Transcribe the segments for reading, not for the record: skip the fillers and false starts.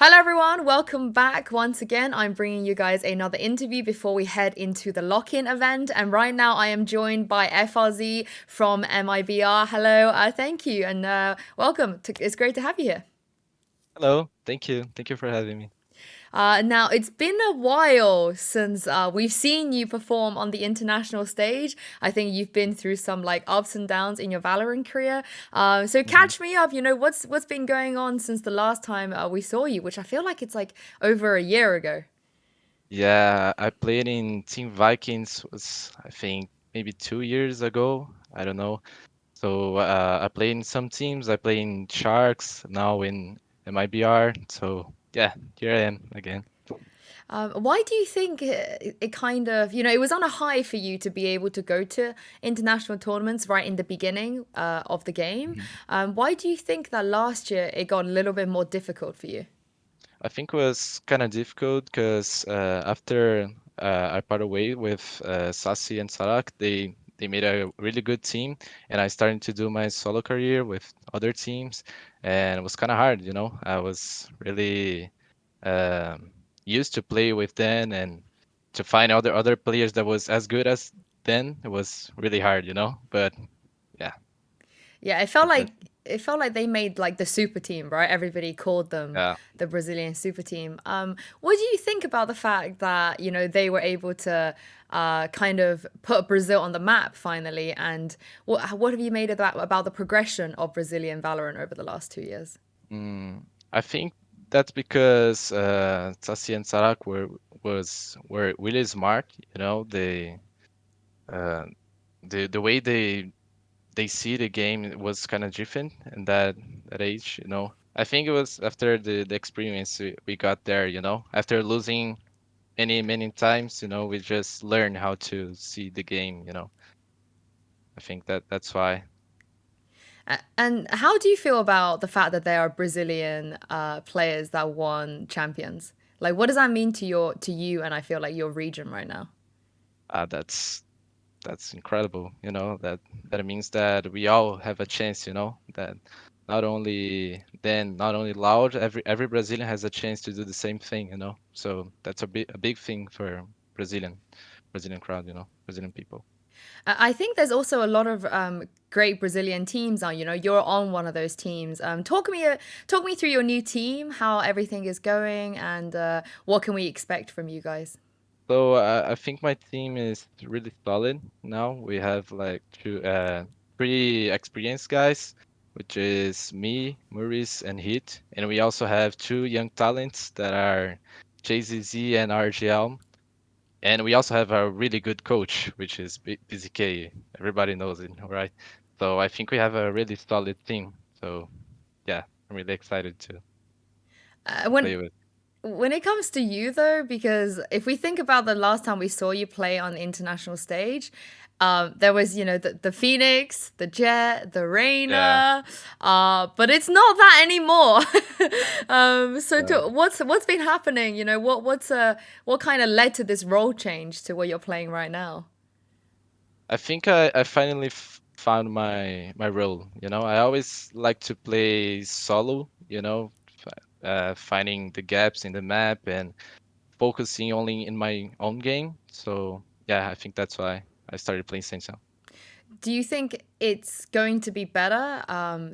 Hello, everyone. Welcome back once again. I'm bringing you guys another interview before we head into the lock in event. And right now, I am joined by FRZ from MIBR. Hello, thank you, and welcome. It's great to have you here. Hello, thank you. Thank you for having me. Now, it's been a while since we've seen you perform on the international stage. I think you've been through some like ups and downs in your Valorant career. So hmm catch me up. What's been going on since the last time we saw you, which I feel like it's like over a year ago. Yeah, I played in Team Vikings was I think maybe 2 years ago. I don't know. So I played in some teams. I play in Sharks now in MIBR. So yeah, here I am again. Why do you think it kind of, it was on a high for you to be able to go to international tournaments right in the beginning of the game? Mhm. Why do you think that last year it got a little bit more difficult for you? I think it was kind of difficult because after I parted away with Sacy and Saadhak, they made a really good team, and I started to do my solo career with other teams, and it was kind of hard, you know. I was really um, used to play with them, and to find other players that was as good as them, it was really hard, you know. But yeah, Yeah, it felt like they made like the super team, right? Everybody called them yeah. the Brazilian super team. What do you think about the fact that they were able to kind of put Brazil on the map finally? And what have you made of that about the progression of Brazilian Valorant over the last 2 years? Mm, I think that's because Sassy and Sarak were really smart. You know, uh, the way they see the game was kind of different in that age. You know, I think it was after the experience we got there. You know, after losing many times, you know, we just learned how to see the game. You know, I think that's why. And how do you feel about the fact that there are Brazilian players that won champions? Like, what does that mean to you and I feel like your region right now? That's that's incredible, you know, that means that we all have a chance, you know, that not only loud, every Brazilian has a chance to do the same thing, you know. So that's a big thing for Brazilian crowd, you know, Brazilian people. I think there's also a lot of great Brazilian teams on. You're on one of those teams. Talk me through your new team, how everything is going, and what can we expect from you guys? So I think my team is really solid now. We have like three experienced guys, which is me, Maurice, and Hit, and we also have two young talents that are JZZ and RGL, and we also have a really good coach, which is BZK. Everybody knows it, right? So I think we have a really solid team. So yeah, I'm really excited to When play with. When it comes to you, though, because if we think about the last time we saw you play on the international stage, there was, the Phoenix, the Jet, the Yeah. Reina, but it's not that anymore. So Yeah. what's been happening? What kind of led to this role change to what you're playing right now? I think I finally found my role. You know, I always like to play solo. You know, finding the gaps in the map and focusing only in my own game. So yeah, I think that's why I started playing Sentinel. Do you think it's going to be better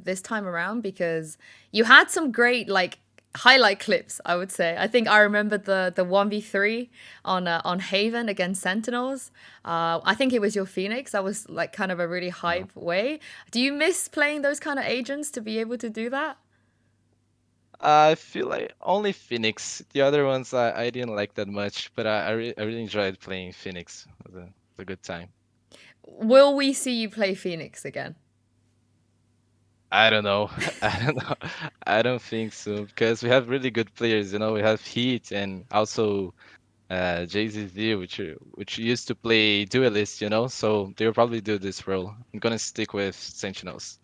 this time around? Because you had some great like highlight clips, I would say. I think I remember the 1v3 on Haven against Sentinels. I think it was your Phoenix. That was like kind of a really Yeah. hype way. Do you miss playing those kind of agents to be able to do that? I feel like only Phoenix. The other ones I didn't like that much, but I really enjoyed playing Phoenix. It was a good time. Will we see you play Phoenix again? I don't know. I don't know. I don't think so because we have really good players. You know, we have Heat and also JZZ, which used to play duelist. You know, so they'll probably do this role. I'm gonna stick with Sentinels.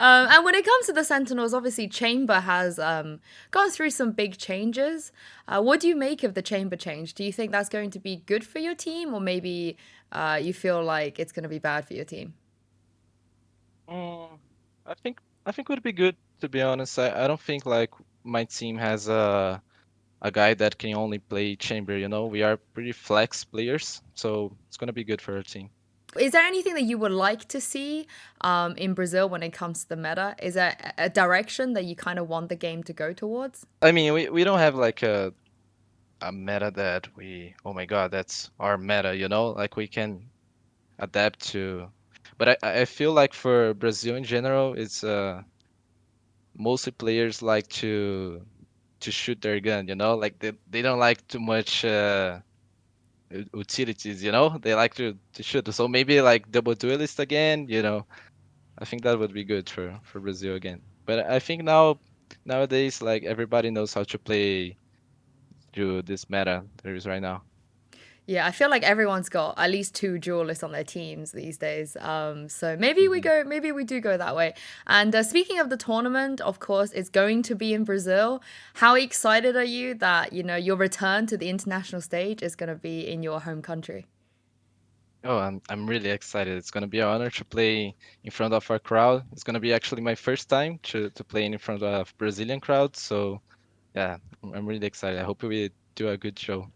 And when it comes to the Sentinels, obviously Chamber has gone through some big changes. What do you make of the Chamber change? Do you think that's going to be good for your team, or maybe you feel like it's going to be bad for your team? Mm, I think it would be good to be honest. I don't think like my team has a guy that can only play chamber. You know, we are pretty flex players, so it's gonna be good for our team. Is there anything that you would like to see in Brazil when it comes to the meta? Is there a direction that you kind of want the game to go towards? I mean, we don't have like a meta that we, oh my God, that's our meta, you know? Like we can adapt to. But I feel like for Brazil in general, it's mostly players like to shoot their gun, you know? Like they don't like too much utilities, you know? They like to shoot. So maybe like double duelist again, you know? I think that would be good for Brazil again. But I think nowadays like everybody knows how to play through this meta there is right now. Yeah, I feel like everyone's got at least two duelists on their teams these days. So maybe Hmm. maybe we do go that way. And speaking of the tournament, of course, it's going to be in Brazil. How excited are you that, you know, your return to the international stage is going to be in your home country? Oh, I'm really excited. It's gonna be an honor to play in front of our crowd. It's gonna be actually my first time to play in front of Brazilian crowd. So yeah, I'm really excited. I hope we do a good show.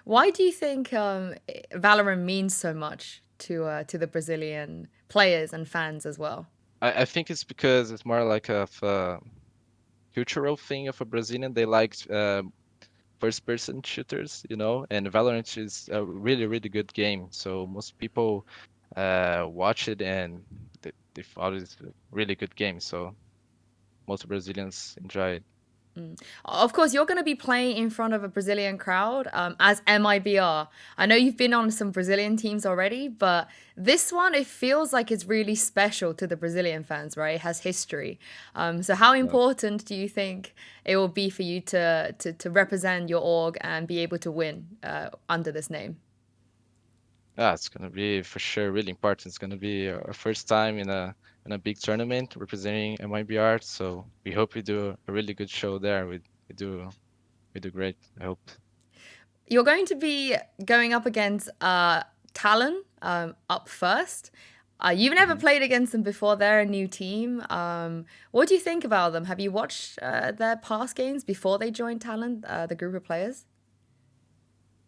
Why do you think Valorant means so much to the Brazilian players and fans as well? I think it's because it's more like a cultural thing of a Brazilian. They like first person shooters, you know, and Valorant is a really good game. So most people watch it and they thought it's a really good game. So most Brazilians enjoy it. Of course, you're going to be playing in front of a Brazilian crowd as MIBR. I know you've been on some Brazilian teams already, but this one, it feels like it's really special to the Brazilian fans, right? It has history. So, how Yeah. important do you think it will be for you to represent your org and be able to win under this name? Yeah, it's gonna be for sure really important. It's gonna be our first time in a big tournament representing MIBR. So we hope we do a really good show there. We do great. I hope. You're going to be going up against Talon up first. You've never Mhm. played against them before. They're a new team. What do you think about them? Have you watched their past games before they joined Talon, the group of players?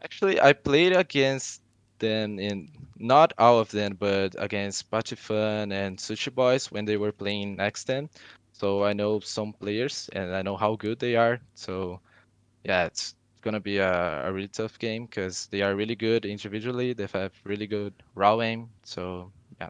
Actually, I played against them in not all of them, but against Patifan and Sushi Boys when they were playing next 10. So I know some players and I know how good they are. So yeah, it's gonna be a really tough game because they are really good individually. They have really good raw aim. So yeah,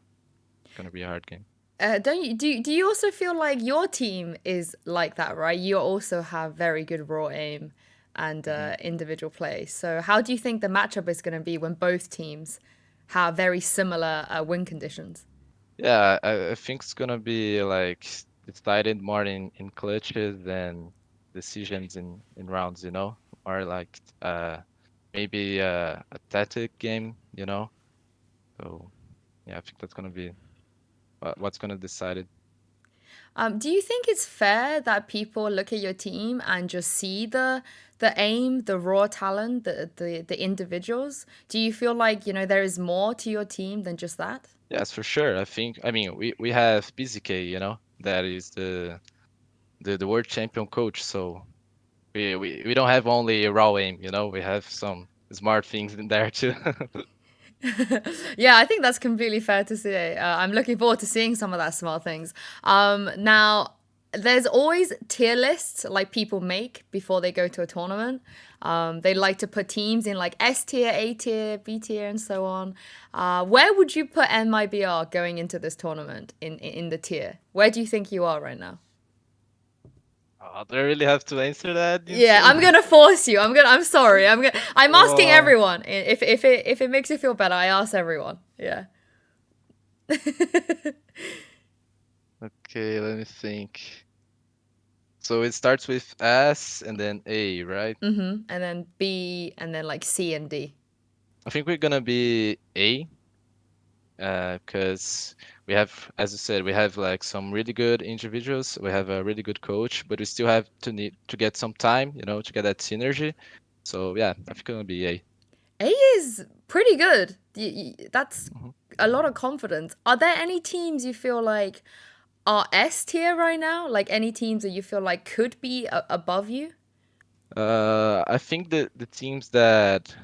it's gonna be a hard game. Don't you do you also feel like your team is like that, right? You also have very good raw aim and Hmm. individual play. So how do you think the matchup is going to be when both teams have very similar win conditions? Yeah, I think it's gonna be like decided more in clutches than decisions in rounds, you know, or like maybe a tactic game, you know. So yeah, I think that's gonna be what's gonna decide it. Do you think it's fair that people look at your team and just see the aim, the raw talent, the individuals? Do you feel like, you know, there is more to your team than just that? Yes, for sure. I mean, we have BZK, you know, that is the world champion coach. So we don't have only raw aim, you know, we have some smart things in there too. Yeah, I think that's completely fair to say. I'm looking forward to seeing some of that small things. Now, there's always tier lists like people make before they go to a tournament. They like to put teams in like S tier, A tier, B tier, and so on. Where would you put MIBR going into this tournament in the tier? Where do you think you are right now? Oh, do I really have to answer that, Yeah, Yunsu? I'm gonna force you. I'm sorry. I'm asking Oh, everyone. If it makes you feel better, I ask everyone. Yeah. okay, let me think. So it starts with S and then A, right? And then B, and then like C and D. I think we're gonna be A, because we have, as you said, we have like some really good individuals. We have a really good coach, but we still have to need to get some time, you know, to get that synergy. So yeah, I think it's gonna be A. A is pretty good. That's Mhm. a lot of confidence. Are there any teams you feel like are S tier right now? Like any teams that you feel like could be above you? I think the teams that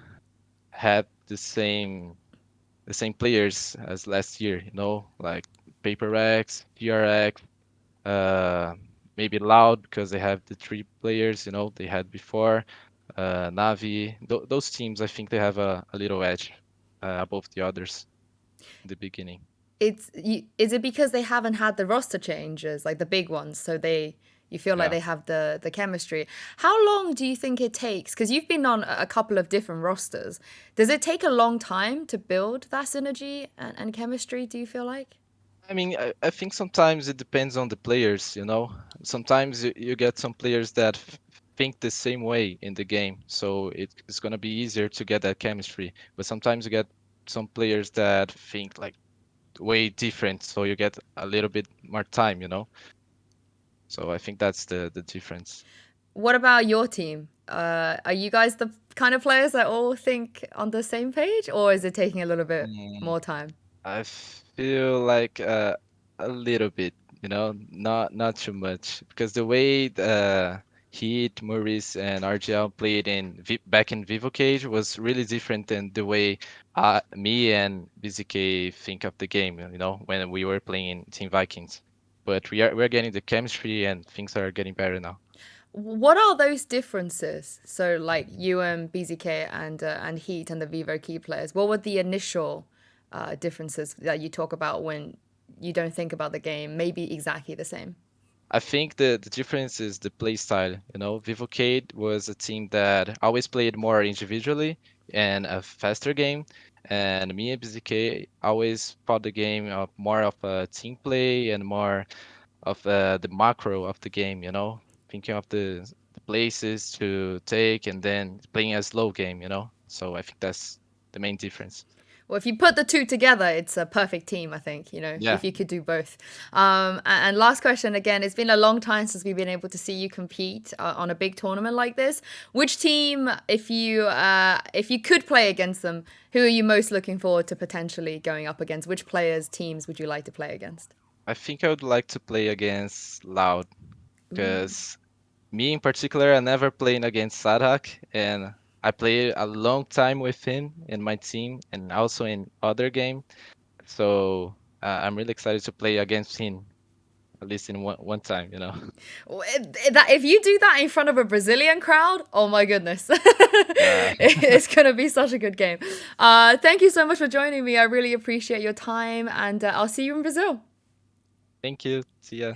have the same players as last year, you know, like Paper X, TRX, uh, maybe Loud because they have the three players, you know, they had before, Navi. Those teams, I think they have a little edge above the others in the beginning. Is it because they haven't had the roster changes, like the big ones, so they you feel like Yeah. they have the chemistry? How long do you think it takes? Because you've been on a couple of different rosters. Does it take a long time to build that synergy and chemistry, do you feel like? I mean, I think sometimes it depends on the players, you know. Sometimes you get some players that think the same way in the game, so it's gonna be easier to get that chemistry. But sometimes you get some players that think like way different, so you get a little bit more time, you know. So I think that's the difference. What about your team? Are you guys the kind of players that all think on the same page, or is it taking a little bit Mm, more time? I feel like a little bit, you know, not too much, because the way Heat, Maurice, and RGL played back in Vivo Cage was really different than the way me and BZK think of the game, you know, when we were playing in Team Vikings. But we're getting the chemistry and things are getting better now. What are those differences? So, like you and BZK and Heat and the Vivo key players, what were the initial differences that you talk about when you don't think about the game? Maybe exactly the same. I think the difference is the play style. You know, Vivocade was a team that always played more individually and a faster game, and me and BZK always fought the game of more of a team play and more of the macro of the game. You know, thinking of the places to take and then playing a slow game. You know, so I think that's the main difference. Well, if you put the two together, it's a perfect team, I think, Yeah, if you could do both. And last question again, it's been a long time since we've been able to see you compete on a big tournament like this. Which team, if you could play against them, who are you most looking forward to potentially going up against? Which players, teams would you like to play against? I think I would like to play against Loud because me in particular, I never played against Saadhak, and I played a long time with him in my team and also in other game. So I'm really excited to play against him at least in one time, you know. That if you do that in front of a Brazilian crowd, oh my goodness, Yeah. it's gonna be such a good game. Thank you so much for joining me. I really appreciate your time, and I'll see you in Brazil. Thank you. See ya.